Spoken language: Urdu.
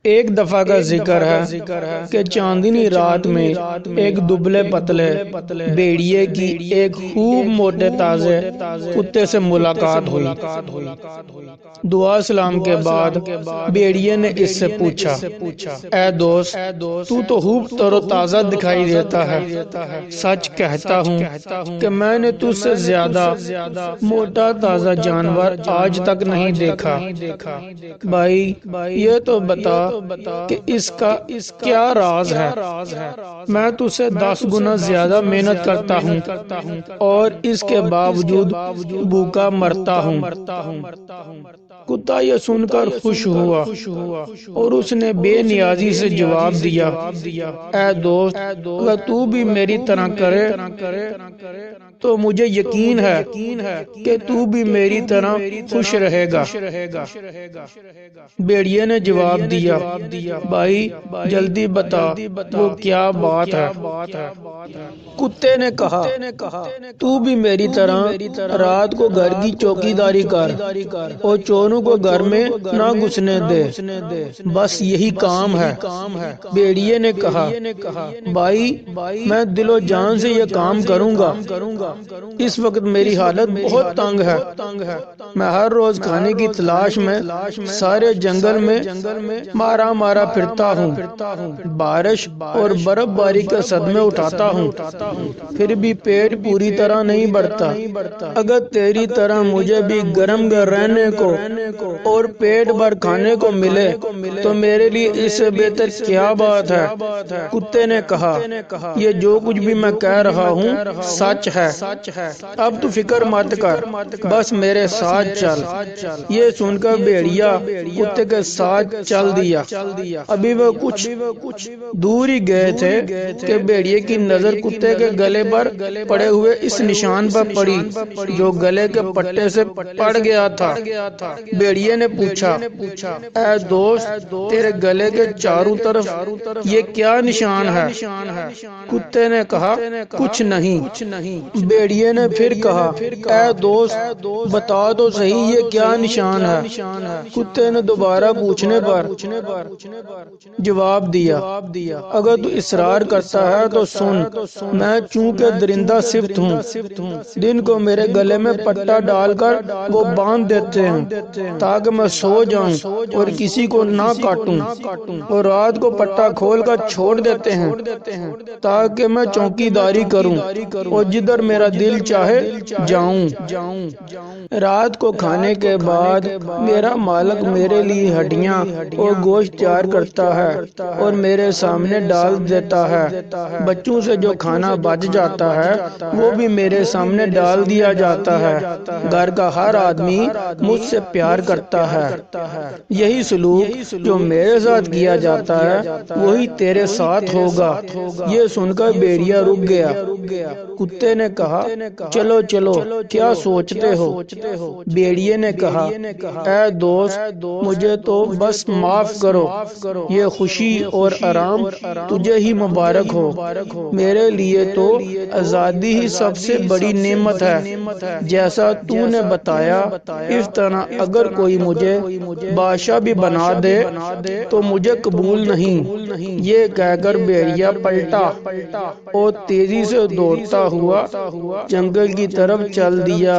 ایک دفعہ کا ذکر ہے کہ چاندنی رات میں ایک دبلے پتلے بھیڑیے کی ایک خوب موٹے تازے کتے سے ملاقات ہوئی۔ دعا سلام کے بعد بھیڑیے نے اس سے پوچھا، اے دوست، تو خوب تر و تازہ دکھائی دیتا ہے۔ سچ کہتا ہوں کہ میں نے تجھ سے زیادہ موٹا تازہ جانور آج تک نہیں دیکھا۔ بھائی یہ تو بتا کہ اس کا کیا راز ہے؟ میں تجھ سے 10 گنا زیادہ محنت کرتا ہوں اور اس کے باوجود بھوکا مرتا ہوں۔ کتا یہ سن کر خوش ہوا اور اس نے بے نیازی سے جواب دیا، اے دوست، اگر تو بھی میری طرح کرے تو مجھے یقین ہے کہ تو بھی میری طرح خوش رہے گا۔ بھیڑیے نے جواب دیا، بھائی جلدی بتا وہ کیا بات ہے؟ کتے نے کہا، تو بھی میری طرح رات کو گھر کی چوکی داری کر اور چوروں کو گھر میں نہ گھسنے دے، بس یہی کام ہے۔ بھیڑیے نے کہا، بھائی میں دل و جان سے یہ کام کروں گا۔ اس وقت میری حالت بہت تنگ ہے، میں ہر روز کھانے کی تلاش میں سارے جنگل میں مارا مارا پھرتا ہوں، بارش اور برف باری کے صدمے اٹھاتا ہوں، پھر بھی پیٹ پوری طرح نہیں بڑھتا۔ اگر تیری طرح مجھے بھی گرم رہنے کو اور پیٹ بھر کھانے کو ملے تو میرے لیے اس سے بہتر کیا بات ہے؟ کتے نے کہا، یہ جو کچھ بھی میں کہہ رہا ہوں سچ ہے، اب تو فکر مت کر، بس میرے ساتھ چل۔ یہ سن کر بھیڑیا کتے کے ساتھ چل دیا۔ ابھی وہ کچھ دور ہی گئے تھے کہ بھیڑیے کی نظر کتے کے گلے پر پڑے ہوئے اس نشان پر پڑی جو گلے کے پٹے سے پڑ گیا تھا۔ بھیڑیے نے پوچھا، اے دوست، تیرے گلے کے چاروں طرف یہ کیا نشان ہے؟ کتے نے کہا، کچھ نہیں۔ بھیڑیے نے پھر کہا، اے دوست بتا تو صحیح یہ کیا نشان ہے؟ کتے نے دوبارہ پوچھنے پر جواب دیا، اگر تو اصرار کرتا ہے تو سن، میں چونکہ درندہ صفت ہوں، دن کو میرے گلے میں پٹا ڈال کر وہ باندھ دیتے ہیں تاکہ میں سو جاؤں اور کسی کو نہ کاٹوں، اور رات کو پٹا کھول کر چھوڑ دیتے ہیں تاکہ میں چوکی داری کروں اور جدھر میرا دل چاہے جاؤں۔ رات کو کھانے کے بعد میرا مالک میرے لیے ہڈیاں اور گوشت تیار کرتا ہے اور میرے سامنے ڈال دیتا ہے۔ بچوں سے جو کھانا بچ جاتا ہے وہ بھی میرے سامنے ڈال دیا جاتا ہے۔ گھر کا ہر آدمی مجھ سے پیار کرتا ہے۔ یہی سلوک جو میرے ساتھ کیا جاتا ہے وہی تیرے ساتھ ہوگا۔ یہ سن کر بھیڑیا رک گیا۔ کتے نے کہا، چلو چلو، کیا سوچتے ہو؟ بھیڑیے نے کہا، اے دوست، مجھے تو بس معاف کرو، یہ خوشی اور آرام تجھے ہی مبارک ہو۔ میرے لیے تو آزادی ہی سب سے بڑی نعمت ہے۔ جیسا تو نے بتایا اس طرح اگر کوئی مجھے بادشاہ بھی بنا دے تو مجھے قبول نہیں۔ یہ کہہ کر بھیڑیا پلٹا اور تیزی سے دوڑتا ہوا جنگل کی طرف چل دیا۔